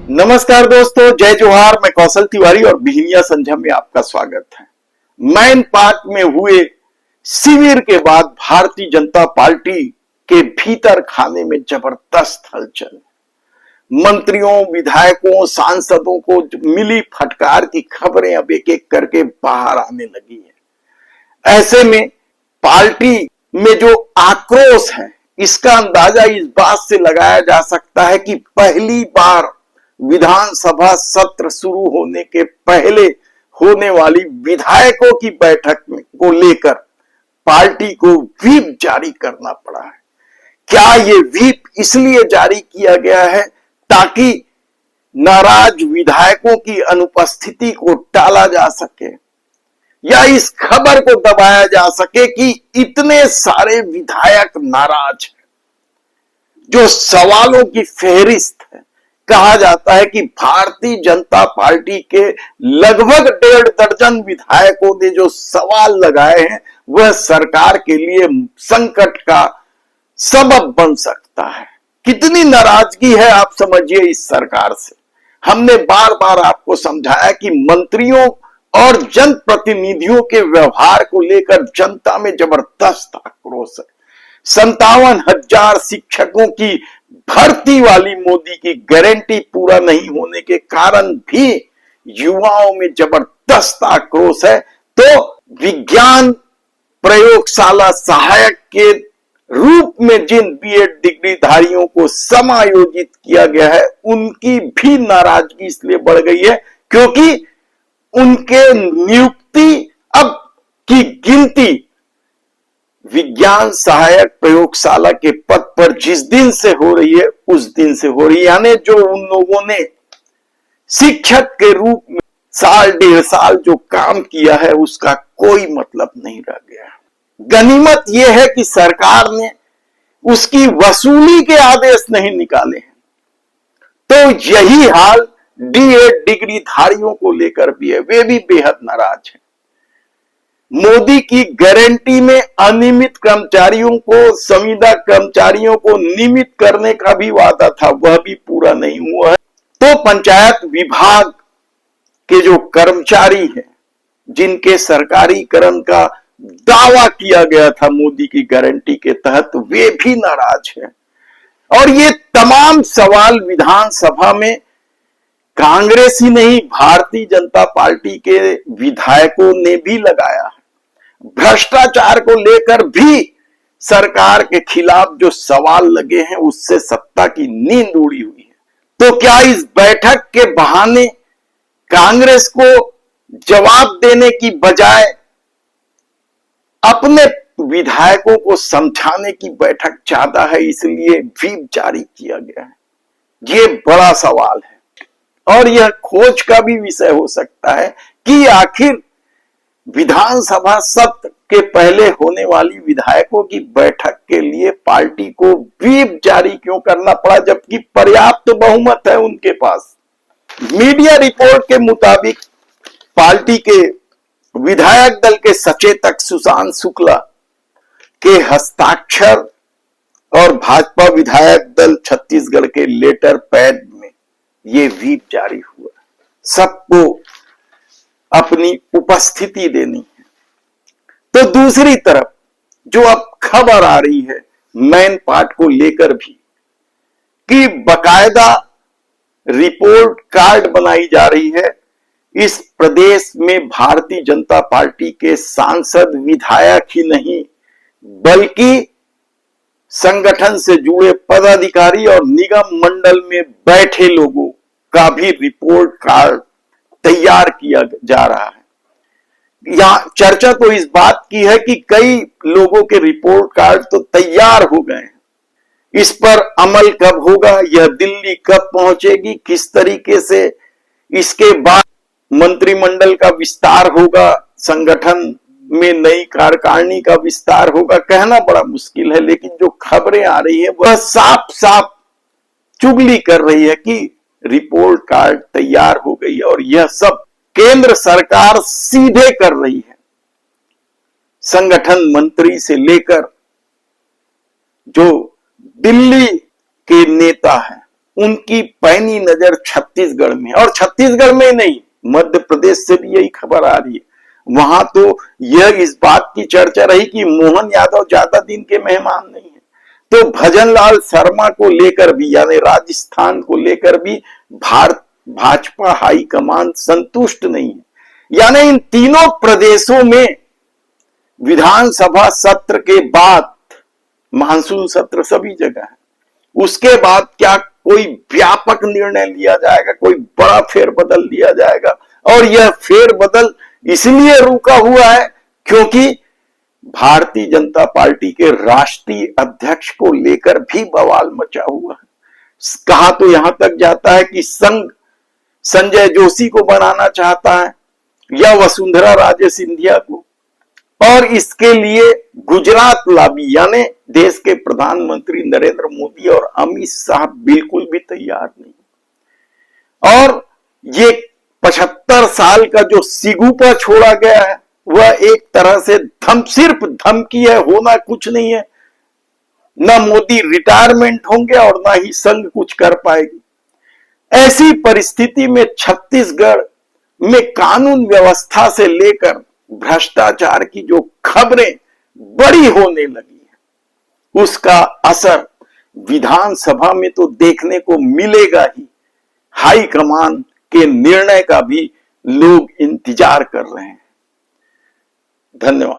नमस्कार दोस्तों, जय जोहार। मैं कौशल तिवारी और बिहिनिया संध्या में आपका स्वागत है। मैन पार्क में हुए शिविर के बाद भारतीय जनता पार्टी के भीतर खाने में जबरदस्त हलचल। मंत्रियों, विधायकों, सांसदों को मिली फटकार की खबरें अब एक एक करके बाहर आने लगी है। ऐसे में पार्टी में जो आक्रोश है, इसका अंदाजा इस बात से लगाया जा सकता है कि पहली बार विधानसभा सत्र शुरू होने के पहले होने वाली विधायकों की बैठक को लेकर पार्टी को व्हिप जारी करना पड़ा है। क्या ये व्हिप इसलिए जारी किया गया है ताकि नाराज विधायकों की अनुपस्थिति को टाला जा सके, या इस खबर को दबाया जा सके कि इतने सारे विधायक नाराज हैं? जो सवालों की फेहरिस्त है, कहा जाता है कि भारतीय जनता पार्टी के लगभग 1.5 दर्जन विधायकों ने जो सवाल लगाए हैं वह सरकार के लिए संकट का सबब बन सकता है। कितनी नाराजगी है आप समझिए इस सरकार से। हमने बार बार आपको समझाया कि मंत्रियों और जनप्रतिनिधियों के व्यवहार को लेकर जनता में जबरदस्त आक्रोश है। 57,000 शिक्षकों की भर्ती वाली मोदी की गारंटी पूरा नहीं होने के कारण भी युवाओं में जबरदस्त आक्रोश है। तो विज्ञान प्रयोगशाला सहायक के रूप में जिन बीएड डिग्रीधारियों को समायोजित किया गया है, उनकी भी नाराजगी इसलिए बढ़ गई है क्योंकि उनके नियुक्ति अब की गिनती विज्ञान सहायक प्रयोगशाला के पद पर जिस दिन से हो रही है उस दिन से हो रही है। यानी जो उन लोगों ने शिक्षक के रूप में 1.5 साल जो काम किया है उसका कोई मतलब नहीं रह गया। गनीमत यह है कि सरकार ने उसकी वसूली के आदेश नहीं निकाले हैं। तो यही हाल डीएड डिग्रीधारियों को लेकर भी है, वे भी बेहद नाराज हैं। मोदी की गारंटी में अनियमित कर्मचारियों को, संविदा कर्मचारियों को नियमित करने का भी वादा था, वह भी पूरा नहीं हुआ है। तो पंचायत विभाग के जो कर्मचारी हैं, जिनके सरकारीकरण का दावा किया गया था मोदी की गारंटी के तहत, वे भी नाराज हैं। और ये तमाम सवाल विधानसभा में कांग्रेस ही नहीं, भारतीय जनता पार्टी के विधायकों ने भी लगाया है। भ्रष्टाचार को लेकर भी सरकार के खिलाफ जो सवाल लगे हैं उससे सत्ता की नींद उड़ी हुई है। तो क्या इस बैठक के बहाने कांग्रेस को जवाब देने की बजाय अपने विधायकों को समझाने की बैठक ज्यादा है, इसलिए व्हिप जारी किया गया है? ये बड़ा सवाल है और यह खोज का भी विषय हो सकता है कि आखिर विधानसभा सत्र के पहले होने वाली विधायकों की बैठक के लिए पार्टी को व्हिप जारी क्यों करना पड़ा, जबकि पर्याप्त बहुमत है उनके पास। मीडिया रिपोर्ट के मुताबिक पार्टी के विधायक दल के सचेतक सुशांत शुक्ला के हस्ताक्षर और भाजपा विधायक दल छत्तीसगढ़ के लेटर पैड में यह व्हिप जारी हुआ। सबको अपनी उपस्थिति देनी है। तो दूसरी तरफ जो अब खबर आ रही है मैन पार्ट को लेकर भी, कि बकायदा रिपोर्ट कार्ड बनाई जा रही है। इस प्रदेश में भारतीय जनता पार्टी के सांसद, विधायक ही नहीं बल्कि संगठन से जुड़े पदाधिकारी और निगम मंडल में बैठे लोगों का भी रिपोर्ट कार्ड तैयार किया जा रहा है। यहां चर्चा तो इस बात की है कि कई लोगों के रिपोर्ट कार्ड तो तैयार हो गए हैं। इस पर अमल कब होगा, यह दिल्ली कब पहुंचेगी, किस तरीके से इसके बाद मंत्रिमंडल का विस्तार होगा, संगठन में नई कार्यकारिणी का विस्तार होगा, कहना बड़ा मुश्किल है। लेकिन जो खबरें आ रही है वह साफ साफ चुगली कर रही है कि रिपोर्ट कार्ड तैयार हो गई और यह सब केंद्र सरकार सीधे कर रही है। संगठन मंत्री से लेकर जो दिल्ली के नेता हैं, उनकी पैनी नजर छत्तीसगढ़ में, और छत्तीसगढ़ में नहीं, मध्य प्रदेश से भी यही खबर आ रही है। वहां तो यह इस बात की चर्चा रही कि मोहन यादव ज्यादा दिन के मेहमान नहीं है। तो भजनलाल शर्मा को लेकर भी, यानी राजस्थान को लेकर भी भाजपा हाईकमान संतुष्ट नहीं है। यानी इन तीनों प्रदेशों में विधानसभा सत्र के बाद, मानसून सत्र सभी जगह है, उसके बाद क्या कोई व्यापक निर्णय लिया जाएगा, कोई बड़ा फेरबदल लिया जाएगा। और यह फेरबदल इसलिए रुका हुआ है क्योंकि भारतीय जनता पार्टी के राष्ट्रीय अध्यक्ष को लेकर भी बवाल मचा हुआ है। कहा तो यहां तक जाता है कि संघ संजय जोशी को बनाना चाहता है या वसुंधरा राजे सिंधिया को, और इसके लिए गुजरात लॉबी यानी देश के प्रधानमंत्री नरेंद्र मोदी और अमित शाह बिल्कुल भी तैयार नहीं। और ये 75 साल का जो सिगुपा छोड़ा गया है वह एक तरह से सिर्फ धमकी है, होना कुछ नहीं है। न मोदी रिटायरमेंट होंगे और न ही संघ कुछ कर पाएगी। ऐसी परिस्थिति में छत्तीसगढ़ में कानून व्यवस्था से लेकर भ्रष्टाचार की जो खबरें बड़ी होने लगी है, उसका असर विधानसभा में तो देखने को मिलेगा ही। हाईकमान के निर्णय का भी लोग इंतजार कर रहे हैं। धन्यवाद।